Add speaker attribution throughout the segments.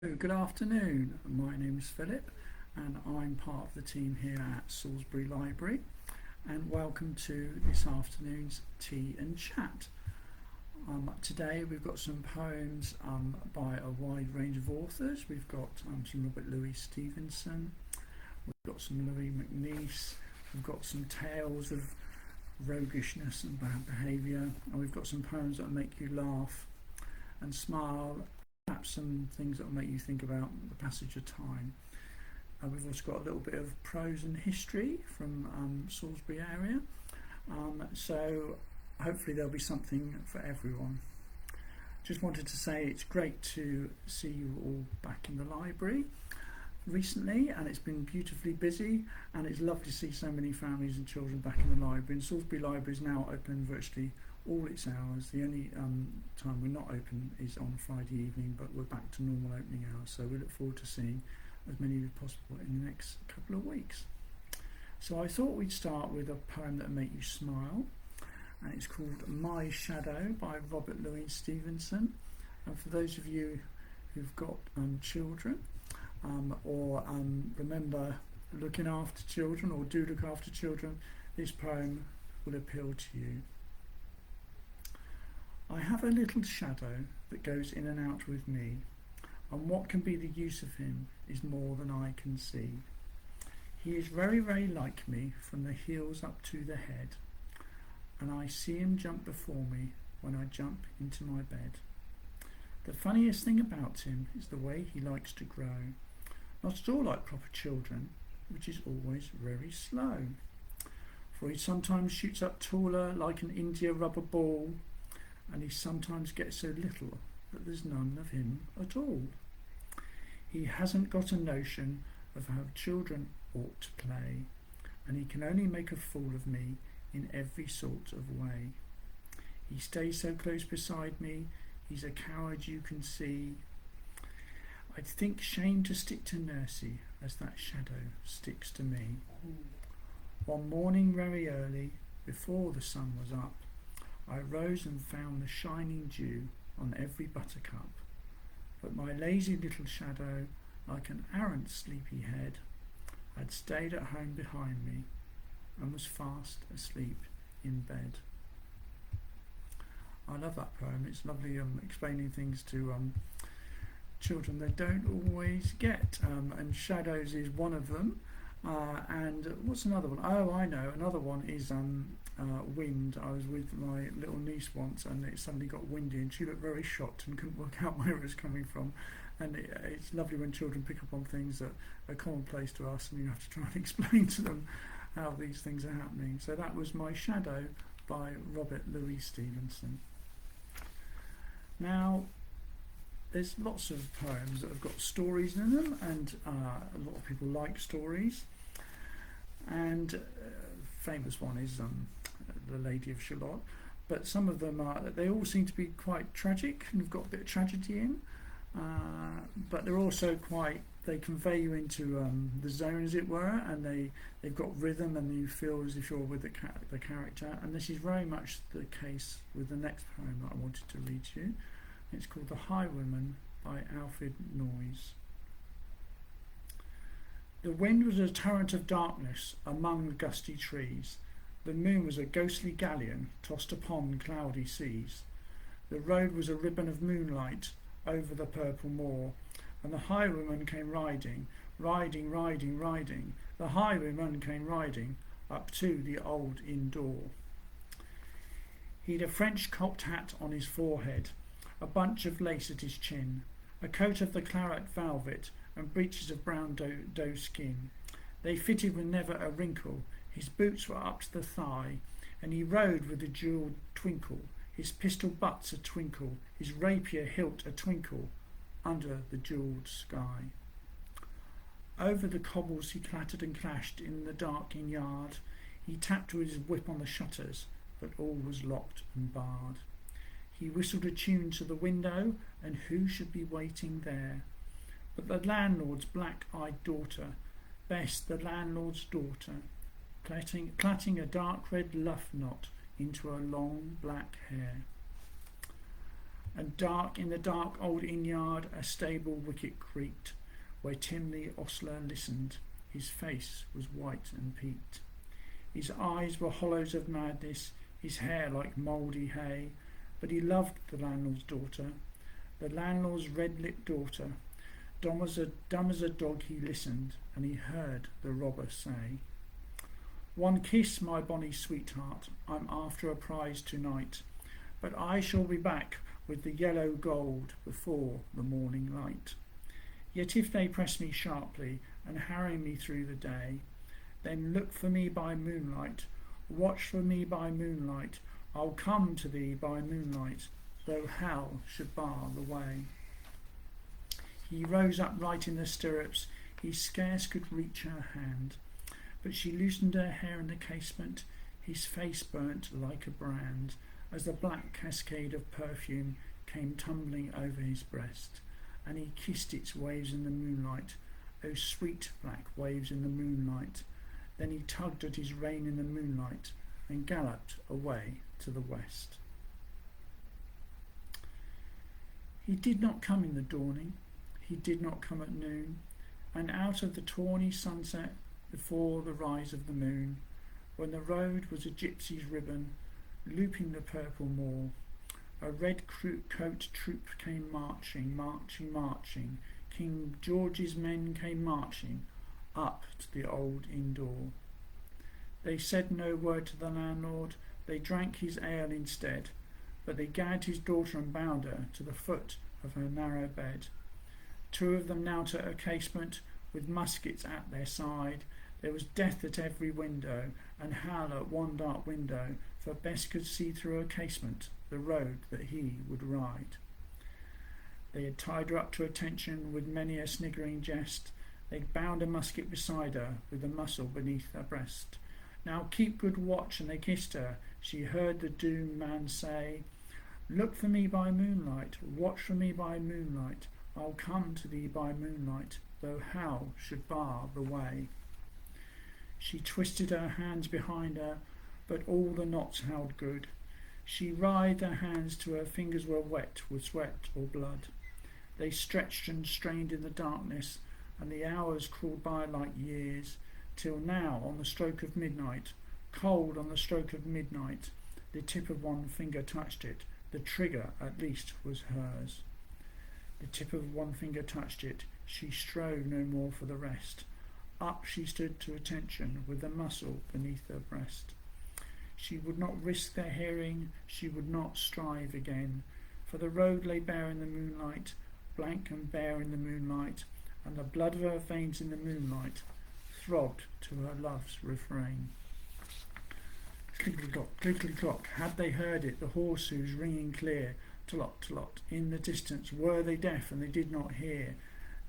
Speaker 1: Good afternoon. My name is Philip and I'm part of the team here at Salisbury Library, and welcome to this afternoon's tea and chat. Today we've got some poems by a wide range of authors. We've got some Robert Louis Stevenson, we've got some Louis MacNeice, we've got some tales of roguishness and bad behaviour, and we've got some poems that make you laugh and smile, perhaps some things that will make you think about the passage of time. We've also got a little bit of prose and history from Salisbury area, so hopefully there'll be something for everyone. Just wanted to say it's great to see you all back in the library recently, and it's been beautifully busy, and it's lovely to see so many families and children back in the library. And Salisbury Library is now open virtually all its hours. The only time we're not open is on Friday evening, but we're back to normal opening hours, so we look forward to seeing as many as possible in the next couple of weeks. So I thought we'd start with a poem that will make you smile, and it's called My Shadow by Robert Louis Stevenson. And for those of you who've got children or remember looking after children or do look after children, this poem will appeal to you. I have a little shadow that goes in and out with me, and what can be the use of him is more than I can see. He is very, very like me from the heels up to the head, and I see him jump before me when I jump into my bed. The funniest thing about him is the way he likes to grow, not at all like proper children, which is always very slow. For he sometimes shoots up taller like an India rubber ball, and he sometimes gets so little that there's none of him at all. He hasn't got a notion of how children ought to play, and he can only make a fool of me in every sort of way. He stays so close beside me, he's a coward you can see. I'd think shame to stick to Nursey as that shadow sticks to me. One morning very early, before the sun was up, I rose and found the shining dew on every buttercup, but my lazy little shadow, like an arrant sleepy head, had stayed at home behind me and was fast asleep in bed. I love that poem. It's lovely explaining things to children they don't always get, and shadows is one of them. And what's another one? Oh, I know, another one is wind. I was with my little niece once, and it suddenly got windy, and she looked very shocked and couldn't work out where it was coming from. And it's lovely when children pick up on things that are commonplace to us, and you have to try and explain to them how these things are happening. So that was My Shadow by Robert Louis Stevenson. Now, there's lots of poems that have got stories in them, and a lot of people like stories. And a famous one is The Lady of Shalott, but some of them they all seem to be quite tragic and have got a bit of tragedy in, but they're also they convey you into the zone, as it were, and they've got rhythm, and you feel as if you're with the character. And this is very much the case with the next poem that I wanted to read to you. It's called The Highwayman by Alfred Noyes. The wind was a torrent of darkness among the gusty trees. The moon was a ghostly galleon tossed upon cloudy seas. The road was a ribbon of moonlight over the purple moor, and the highwayman came riding, riding, riding, riding. The highwayman came riding up to the old inn door. He'd a French cocked hat on his forehead, a bunch of lace at his chin, a coat of the claret velvet, and breeches of brown doe skin. They fitted with never a wrinkle. His boots were up to the thigh, and he rode with a jewelled twinkle, his pistol butts a twinkle, his rapier hilt a twinkle, under the jewelled sky. Over the cobbles he clattered and clashed in the dark inn yard. He tapped with his whip on the shutters, but all was locked and barred. He whistled a tune to the window, and who should be waiting there but the landlord's black-eyed daughter, Bess, the landlord's daughter, plaiting a dark red luff knot into her long black hair. And dark in the dark old inn-yard a stable wicket creaked, where Tim the ostler listened. His face was white and peaked. His eyes were hollows of madness, his hair like mouldy hay, but he loved the landlord's daughter, the landlord's red-lipped daughter. Dumb as a dog he listened, and he heard the robber say, "One kiss, my bonny sweetheart, I'm after a prize tonight, but I shall be back with the yellow gold before the morning light. Yet if they press me sharply and harry me through the day, then look for me by moonlight, watch for me by moonlight, I'll come to thee by moonlight, though hell should bar the way." He rose upright in the stirrups, he scarce could reach her hand, but she loosened her hair in the casement, his face burnt like a brand, as the black cascade of perfume came tumbling over his breast, and he kissed its waves in the moonlight, those sweet black waves in the moonlight. Then he tugged at his rein in the moonlight and galloped away to the west. He did not come in the dawning, he did not come at noon, and out of the tawny sunset before the rise of the moon, when the road was a gypsy's ribbon looping the purple moor, a red coat troop came marching, marching, marching. King George's men came marching up to the old inn door. They said no word to the landlord, they drank his ale instead, but they gagged his daughter and bound her to the foot of her narrow bed. Two of them knelt at a casement with muskets at their side. There was death at every window, and hell at one dark window, for Bess could see through a casement the road that he would ride. They had tied her up to attention with many a sniggering jest. They'd bound a musket beside her with a muscle beneath her breast. "Now keep good watch," and they kissed her. She heard the doomed man say, "Look for me by moonlight, watch for me by moonlight, I'll come to thee by moonlight, though hell should bar the way." She twisted her hands behind her, but all the knots held good. She writhed her hands till her fingers were wet with sweat or blood. They stretched and strained in the darkness, and the hours crawled by like years, till now, on the stroke of midnight, cold on the stroke of midnight, the tip of one finger touched it. The trigger, at least, was hers. The tip of one finger touched it. She strove no more for the rest. Up she stood to attention with the muscle beneath her breast. She would not risk their hearing, she would not strive again, for the road lay bare in the moonlight, blank and bare in the moonlight, and the blood of her veins in the moonlight throbbed to her love's refrain. Clickety-clock, clickety-clock, had they heard it, the horse-hoofs ringing clear, tlot, tlot, in the distance, were they deaf and they did not hear?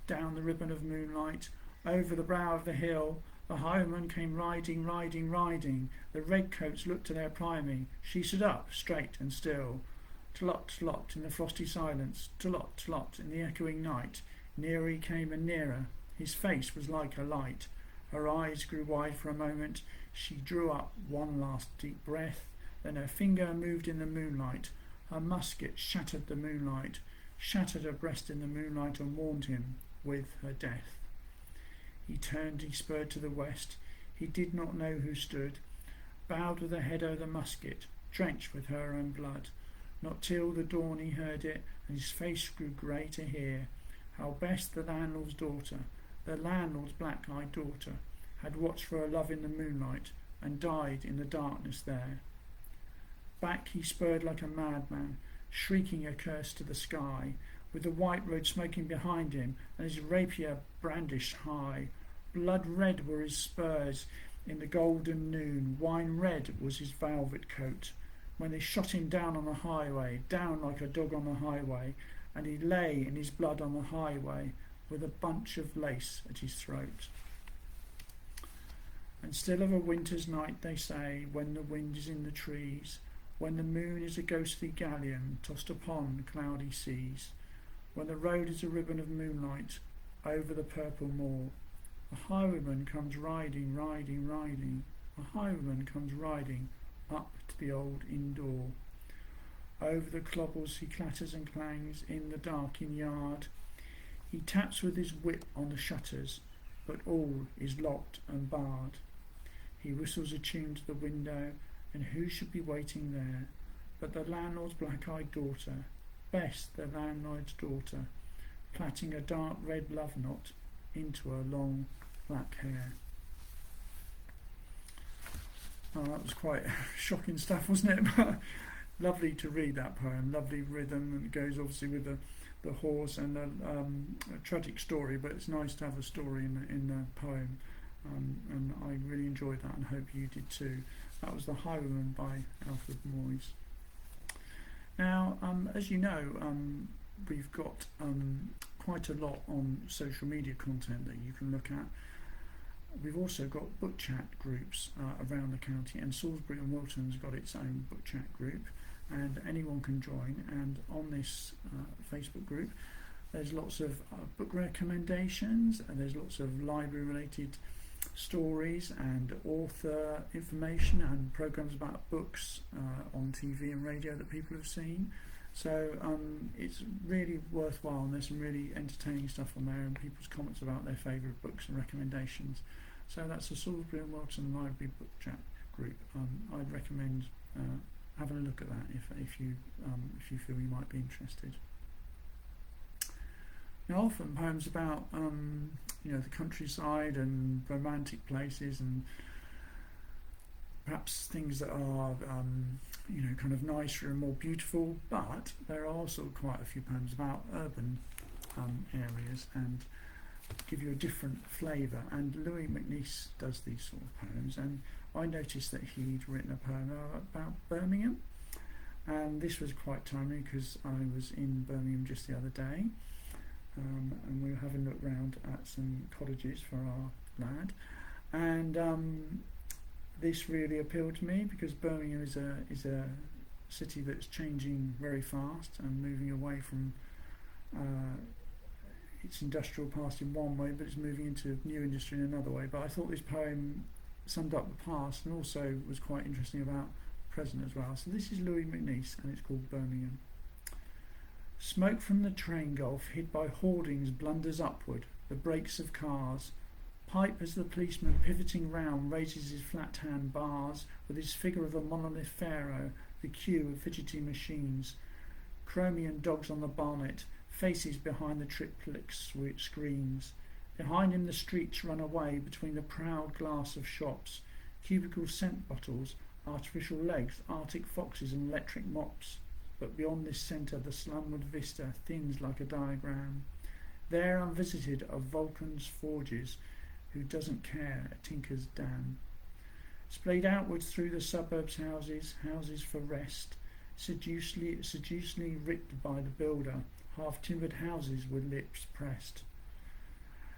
Speaker 1: Down the ribbon of moonlight, over the brow of the hill, the highwayman came riding, riding, riding. The redcoats looked to their priming. She stood up, straight and still. Tlot, tlot, in the frosty silence, tlot, tlot, in the echoing night. Nearer he came and nearer. His face was like a light. Her eyes grew wide for a moment. She drew up one last deep breath. Then her finger moved in the moonlight. Her musket shattered the moonlight, shattered her breast in the moonlight, and warned him with her death. He turned, he spurred to the west. He did not know who stood, bowed with her head over the musket, drenched with her own blood. Not till the dawn he heard it, and his face grew grey to hear how best the landlord's daughter, the landlord's black-eyed daughter, had watched for her love in the moonlight, and died in the darkness there. Back he spurred like a madman, shrieking a curse to the sky, with the white road smoking behind him, and his rapier brandished high. Blood red were his spurs in the golden noon, wine red was his velvet coat, when they shot him down on the highway, down like a dog on the highway, and he lay in his blood on the highway, with a bunch of lace at his throat. And still of a winter's night they say, when the wind is in the trees, when the moon is a ghostly galleon tossed upon cloudy seas, when the road is a ribbon of moonlight over the purple moor, a highwayman comes riding, riding, riding, a highwayman comes riding up to the old inn door. Over the clobbles he clatters and clangs in the darkened yard. He taps with his whip on the shutters, but all is locked and barred. He whistles a tune to the window, and who should be waiting there but the landlord's black-eyed daughter, Bess, the landlord's daughter, plaiting a dark red love knot into her long black hair. Oh, that was quite shocking stuff, wasn't it? But lovely to read that poem, lovely rhythm, and it goes obviously with the horse and a tragic story, but it's nice to have a story in the poem, and I really enjoyed that and hope you did too. That was The Highwayman by Alfred Moyes. Now, as you know, we've got quite a lot on social media content that you can look at. We've also got book chat groups around the county, and Salisbury and Wilton's got its own book chat group, and anyone can join. And on this Facebook group, there's lots of book recommendations, and there's lots of library related stories and author information and programs about books on TV and radio that people have seen. So it's really worthwhile, and there's some really entertaining stuff on there, and people's comments about their favourite books and recommendations. So that's the Salisbury and Wilton Library book chat group. I'd recommend having a look at that if you feel you might be interested. Now, often poems about the countryside and romantic places, and perhaps things that are kind of nicer and more beautiful, but there are also quite a few poems about urban areas and give you a different flavour, and Louis MacNeice does these sort of poems, and I noticed that he'd written a poem about Birmingham, and this was quite timely because I was in Birmingham just the other day, and we were having a look round at some cottages for our lad, and this really appealed to me because Birmingham is a city that's changing very fast and moving away from its industrial past in one way, but it's moving into new industry in another way. But I thought this poem summed up the past and also was quite interesting about the present as well. So this is Louis MacNeice, and it's called Birmingham. Smoke from the train gulf hid by hoardings blunders upward, the brakes of cars. Pipe as the policeman pivoting round raises his flat hand bars with his figure of a monolith pharaoh, the queue of fidgety machines. Chromium dogs on the bonnet, faces behind the triplex screens. Behind him the streets run away between the proud glass of shops, cubicle scent bottles, artificial legs, arctic foxes and electric mops. But beyond this centre the slumward vista thins like a diagram. There unvisited are Vulcan's forges, who doesn't care a tinker's dam. Splayed outwards through the suburbs houses for rest, seducingly ripped by the builder, half-timbered houses with lips pressed.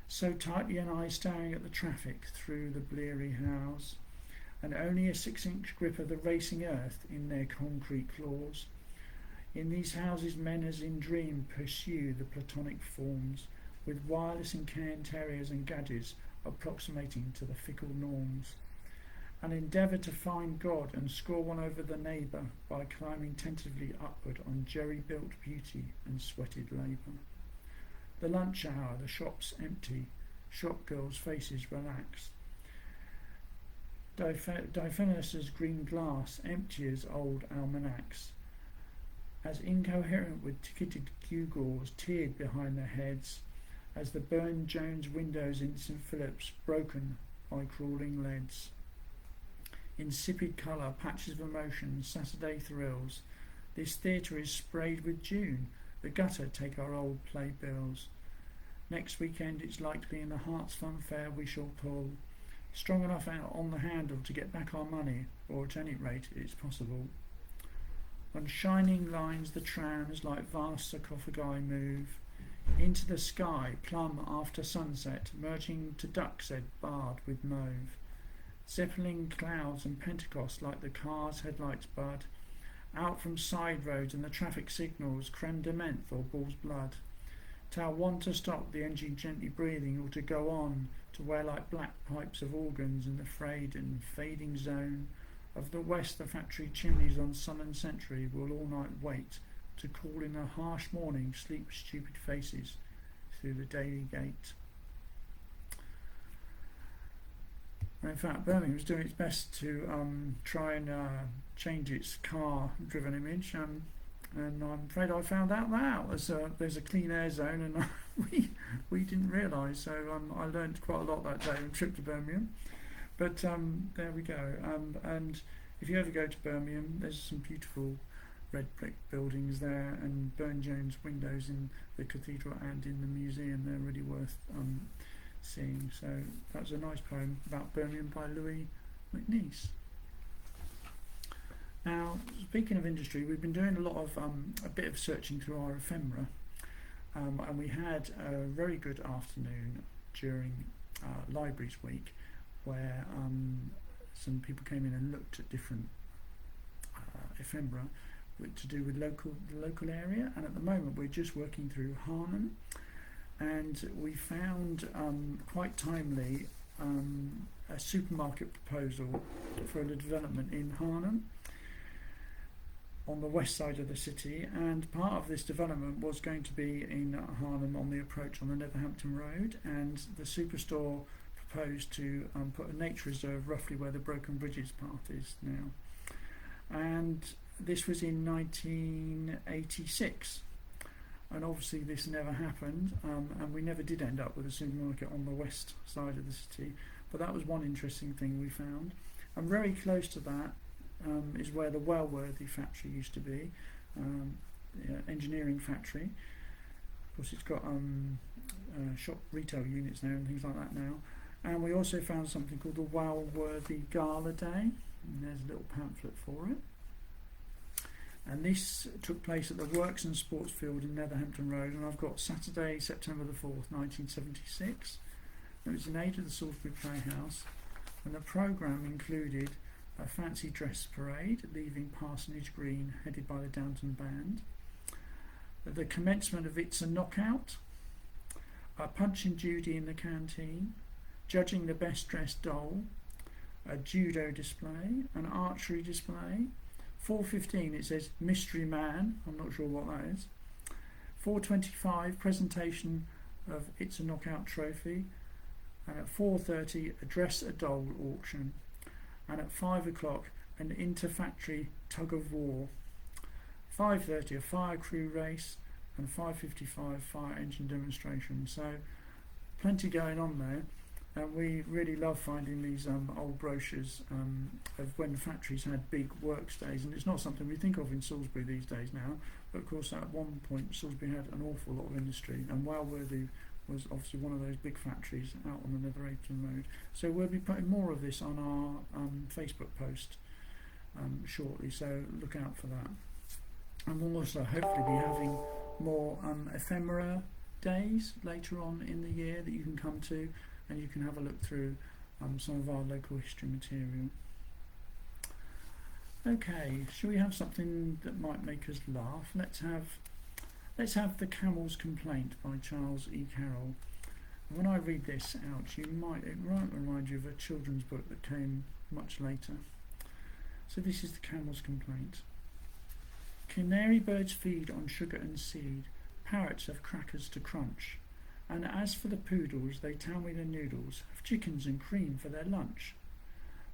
Speaker 1: So tightly an eye staring at the traffic through the bleary house, and only a 6-inch grip of the racing earth in their concrete claws. In these houses men as in dream pursue the platonic forms, with wireless incantaries and gadgets approximating to the fickle norms, and endeavour to find God and score one over the neighbour by climbing tentatively upward on jerry-built beauty and sweated labour. The lunch hour, the shops empty, shop girls' faces relaxed. Diaphanous green glass, empty as old almanacs, as incoherent with ticketed gewgaws tiered behind their heads, as the Burne-Jones windows in St. Philip's broken by crawling leads. Insipid colour, patches of emotion, Saturday thrills. This theatre is sprayed with June, the gutter take our old playbills. Next weekend it's likely in the Hearts Fun Fair we shall pull, strong enough out on the handle to get back our money, or at any rate it's possible. On shining lines the trams like vast sarcophagi move, into the sky, plumb after sunset, merging to duck's head barred with mauve. Zeppelin clouds and Pentecost like the car's headlights bud, out from side roads and the traffic signals, creme de menthe or bull's blood. Tell one to stop, the engine gently breathing, or to go on, to where like black pipes of organs in the frayed and fading zone, Of the west, the factory chimneys on Sun and Century will all night wait to call in a harsh morning sleep stupid faces through the daily gate. In fact, Birmingham was doing its best to try and change its car-driven image, and I'm afraid I found out that there's a clean air zone, and we didn't realise. So I learned quite a lot that day on a trip to Birmingham. But there we go. And if you ever go to Birmingham, there's some beautiful red brick buildings there, and Burne-Jones windows in the cathedral and in the museum. They're really worth seeing. So that was a nice poem about Birmingham by Louis MacNeice. Now, speaking of industry, we've been doing a bit of searching through our ephemera, and we had a very good afternoon during Libraries Week, where some people came in and looked at different ephemera to do with the local area, and at the moment we're just working through Harnham, and we found quite timely a supermarket proposal for a development in Harnham on the west side of the city, and part of this development was going to be in Harnham on the approach on the Netherhampton Road, and the superstore proposed to put a nature reserve roughly where the Broken Bridges path is now, and this was in 1986. And obviously this never happened, and we never did end up with a supermarket on the west side of the city, but that was one interesting thing we found. And very close to that is where the Wellworthy factory used to be, engineering factory. Of course it's got shop retail units there and things like that now. And we also found something called the Wellworthy Gala Day, and there's a little pamphlet for it. And this took place at the Works and Sports Field in Netherhampton Road, and I've got Saturday, September the 4th, 1976. It was in aid of the Salisbury Playhouse, and the programme included a fancy dress parade leaving Parsonage Green, headed by the Downton Band, the commencement of It's a Knockout, a Punch and Judy in the canteen, judging the best dressed doll, a judo display, an archery display. 4:15 it says Mystery Man, I'm not sure what that is. 4:25 presentation of It's a Knockout trophy, and at 4:30 a Dress a Doll auction, and at 5 o'clock an inter-factory tug of war, 5:30 a fire crew race, and 5:55 fire engine demonstration. So plenty going on there. And we really love finding these old brochures of when factories had big works days, and it's not something we think of in Salisbury these days now, but of course at one point Salisbury had an awful lot of industry, and Wellworthy was obviously one of those big factories out on the Netherhampton Road. So we'll be putting more of this on our Facebook post shortly, so look out for that. And we'll also hopefully be having more ephemera days later on in the year that you can come to, and you can have a look through some of our local history material. Okay, shall we have something that might make us laugh? Let's have The Camels Complaint by Charles E. Carroll. And when I read this out, it might remind you of a children's book that came much later. So this is The Camels Complaint. Canary birds feed on sugar and seed, parrots have crackers to crunch. And as for the poodles, they tell me the noodles have chickens and cream for their lunch.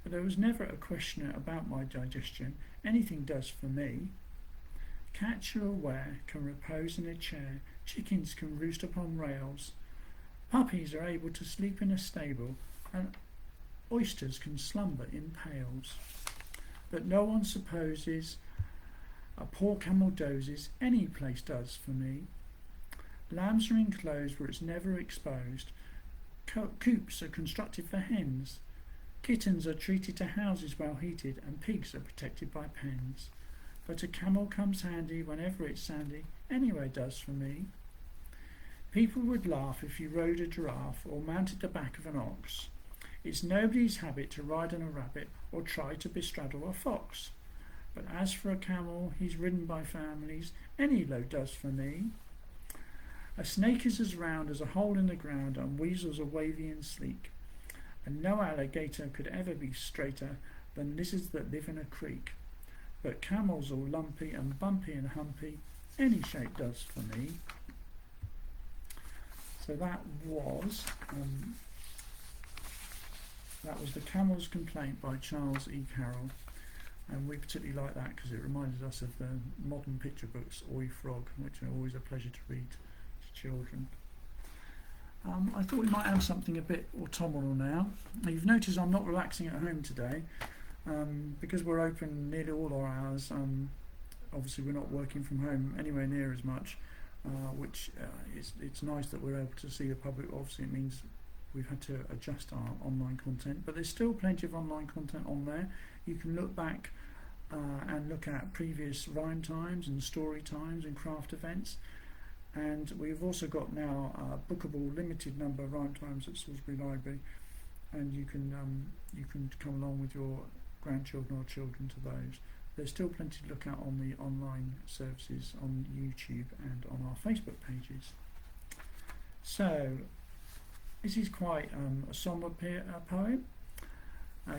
Speaker 1: But there was never a questioner about my digestion, anything does for me. Cats you're aware can repose in a chair, chickens can roost upon rails, puppies are able to sleep in a stable, and oysters can slumber in pails. But no one supposes a poor camel dozes, any place does for me. Lambs are enclosed where it's never exposed. Coops are constructed for hens. Kittens are treated to houses well heated, and pigs are protected by pens. But a camel comes handy whenever it's sandy, anywhere does for me. People would laugh if you rode a giraffe or mounted the back of an ox. It's nobody's habit to ride on a rabbit or try to bestraddle a fox. But as for a camel, he's ridden by families, any load does for me. A snake is as round as a hole in the ground, and weasels are wavy and sleek. And no alligator could ever be straighter than lizards that live in a creek. But camels all lumpy and bumpy and humpy, any shape does for me. So that was the Camels Complaint by Charles E. Carroll, and we particularly like that because it reminded us of the modern picture books Oi Frog, which are always a pleasure to read to children. I thought we might have something a bit autumnal now. You've noticed I'm not relaxing at home today because we're open nearly all our hours. Obviously we're not working from home anywhere near as much, which it's nice that we're able to see the public. Obviously it means we've had to adjust our online content, but there's still plenty of online content on there. You can look back and look at previous rhyme times and story times and craft events. And we've also got now bookable limited number rhyme times at Salisbury Library, and you can come along with your grandchildren or children to those. There's still plenty to look at on the online services on YouTube and on our Facebook pages. So this is quite a somber poem.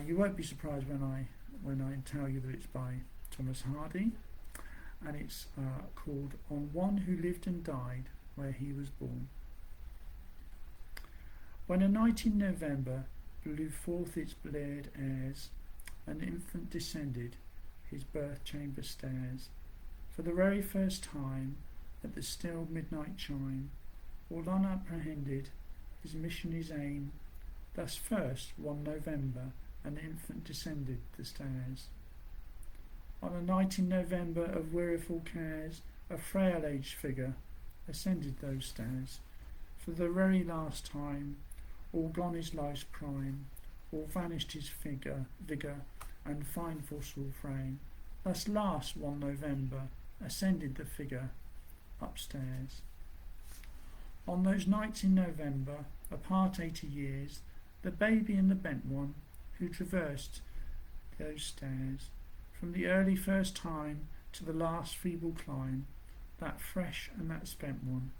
Speaker 1: You won't be surprised when I tell you that it's by Thomas Hardy. And it's called On One Who Lived and Died Where He Was Born. When a night in November blew forth its bleared airs, an infant descended his birth chamber stairs. For the very first time, at the still midnight chime, all unapprehended, his mission, his aim, thus first, one November, an infant descended the stairs. On a night in November of weariful cares, a frail-aged figure ascended those stairs. For the very last time, all gone his life's prime, all vanished his vigour, and fine forceful frame. Thus last one November ascended the figure upstairs. On those nights in November, apart 80 years, the baby and the bent one who traversed those stairs, from the early first time to the last feeble climb, that fresh and that spent one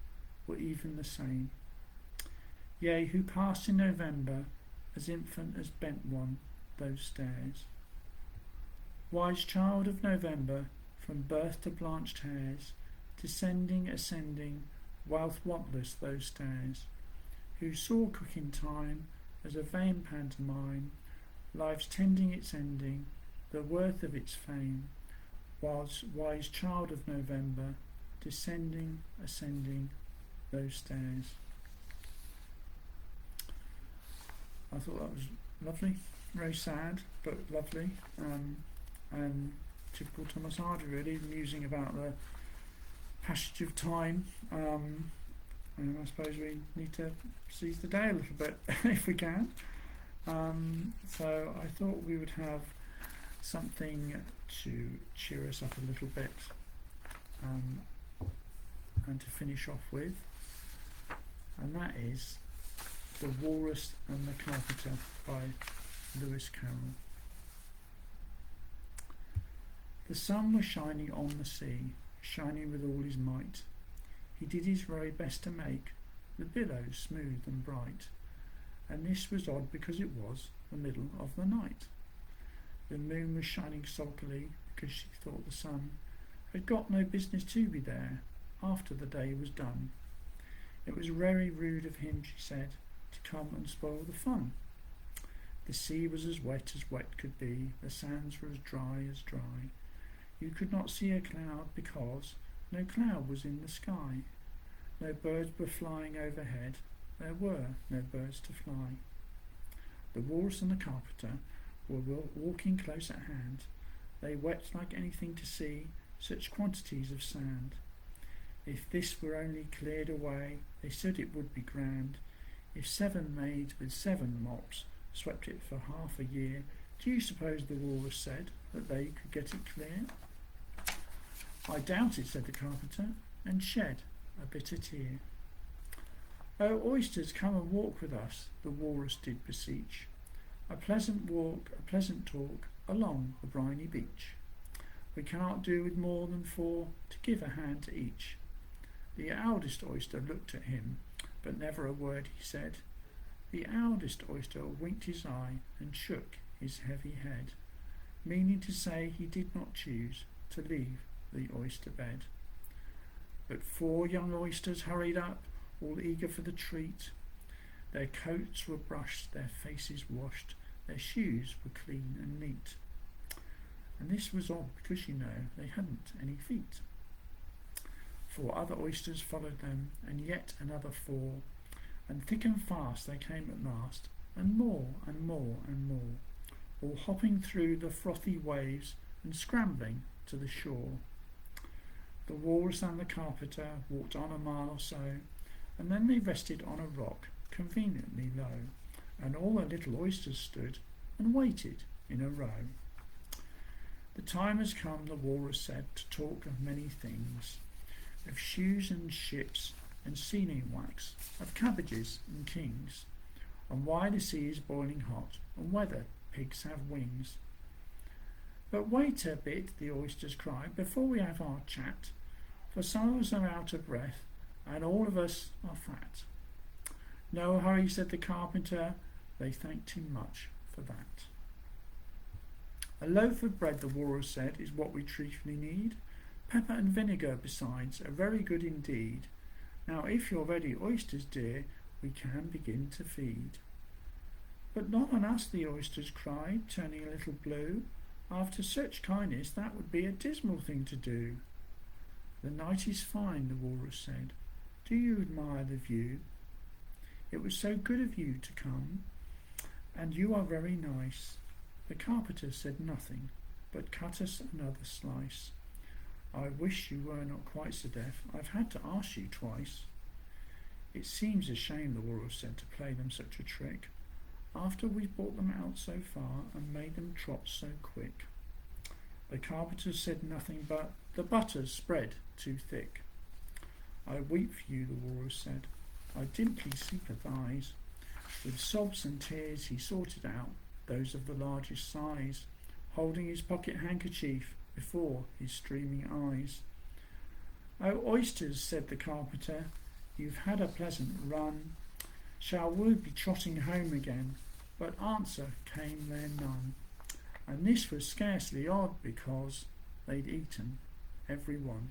Speaker 1: were even the same. Yea, who passed in November, as infant as bent one, those stairs. Wise child of November, from birth to blanched hairs, descending, ascending, wealth wantless those stairs, who saw cooking time as a vain pantomime, life's tending its ending, the worth of its fame, whilst wise child of November, descending, ascending those stairs. I thought that was lovely, very sad but lovely, and typical Thomas Hardy really, musing about the passage of time, and I suppose we need to seize the day a little bit if we can. So I thought we would have something to cheer us up a little bit, and to finish off with, and that is The Walrus and the Carpenter by Lewis Carroll. The sun was shining on the sea, shining with all his might. He did his very best to make the billows smooth and bright, and this was odd because it was the middle of the night. The moon was shining sulkily because she thought the sun had got no business to be there after the day was done. It was very rude of him, she said, to come and spoil the fun. The sea was as wet could be, the sands were as dry as dry. You could not see a cloud because no cloud was in the sky. No birds were flying overhead, there were no birds to fly. The walrus and the carpenter were walking close at hand. They wept like anything to see such quantities of sand. If this were only cleared away, they said it would be grand. If 7 maids with 7 mops swept it for half a year, do you suppose, the walrus said, that they could get it clear? I doubt it, said the carpenter, and shed a bitter tear. Oh, oysters, come and walk with us, the walrus did beseech. A pleasant walk, a pleasant talk, along the briny beach. We cannot do with more than 4 to give a hand to each. The eldest oyster looked at him, but never a word he said. The eldest oyster winked his eye and shook his heavy head. meaning to say he did not choose to leave the oyster bed. But 4 young oysters hurried up, all eager for the treat. Their coats were brushed, their faces washed, their shoes were clean and neat. And this was odd because, you know, they hadn't any feet. 4 other oysters followed them, and yet another 4, and thick and fast they came at last, and more and more and more, all hopping through the frothy waves and scrambling to the shore. The walrus and the carpenter walked on a mile or so, and then they rested on a rock conveniently low, and all the little oysters stood and waited in a row. The time has come, the walrus said, to talk of many things, of shoes and ships and sealing wax, of cabbages and kings, and why the sea is boiling hot, and whether pigs have wings. But wait a bit, the oysters cried, before we have our chat, for some of us are out of breath, and all of us are fat. No hurry, said the carpenter. They thanked him much for that. A loaf of bread, the walrus said, is what we chiefly need. Pepper and vinegar, besides, are very good indeed. Now, if you're ready, oysters dear, we can begin to feed. But not on us, the oysters cried, turning a little blue. After such kindness, that would be a dismal thing to do. The night is fine, the walrus said. Do you admire the view? It was so good of you to come, and you are very nice. The carpenter said nothing, but cut us another slice. I wish you were not quite so deaf. I've had to ask you twice. It seems a shame, the walrus said, to play them such a trick, after we've brought them out so far and made them trot so quick. The carpenter said nothing, but the butter's spread too thick. I weep for you, the walrus said. I dimply sympathise. With sobs and tears he sorted out those of the largest size, holding his pocket handkerchief before his streaming eyes. Oh, oysters, said the carpenter, you've had a pleasant run. Shall we be trotting home again? But answer came there none, and this was scarcely odd, because they'd eaten every one.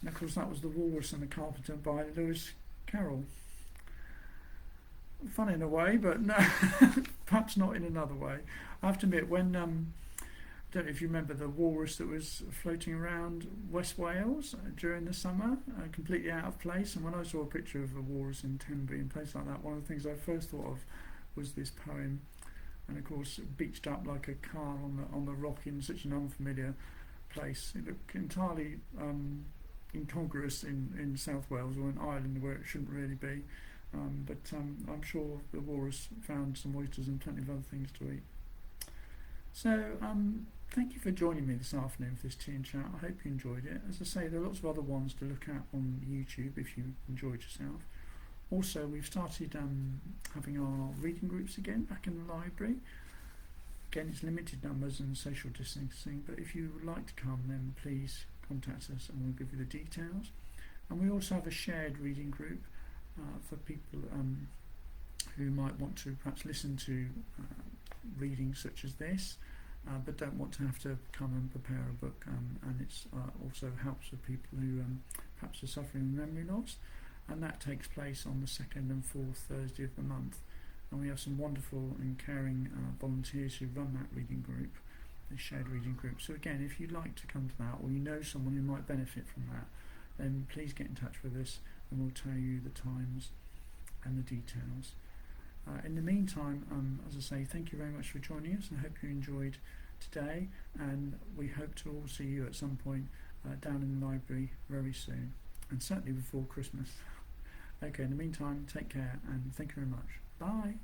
Speaker 1: And of course that was The Walrus and the Carpenter by Lewis Carroll. Fun in a way, but no, perhaps not in another way. I have to admit, when I don't know if you remember the walrus that was floating around West Wales during the summer, completely out of place, and when I saw a picture of a walrus in Tenby and places like that, one of the things I first thought of was this poem, and of course beached up like a car on the rock in such an unfamiliar place. It looked entirely incongruous in South Wales or in Ireland, where it shouldn't really be. But I'm sure the walrus found some oysters and plenty of other things to eat. So thank you for joining me this afternoon for this tea and chat. I hope you enjoyed it. As I say, there are lots of other ones to look at on YouTube if you enjoyed yourself. Also, we've started having our reading groups again back in the library. Again, it's limited numbers and social distancing, but if you would like to come, then please contact us and we'll give you the details. And we also have a shared reading group for people who might want to perhaps listen to readings such as this, but don't want to have to come and prepare a book, and it's also helps with people who perhaps are suffering with memory loss, and that takes place on the second and fourth Thursday of the month, and we have some wonderful and caring volunteers who run that reading group, the shared reading group. So again, if you'd like to come to that, or you know someone who might benefit from that, then please get in touch with us and we'll tell you the times and the details. In the meantime, as I say, thank you very much for joining us, and I hope you enjoyed today, and we hope to all see you at some point down in the library very soon, and certainly before Christmas. Okay, in the meantime, take care and thank you very much. Bye.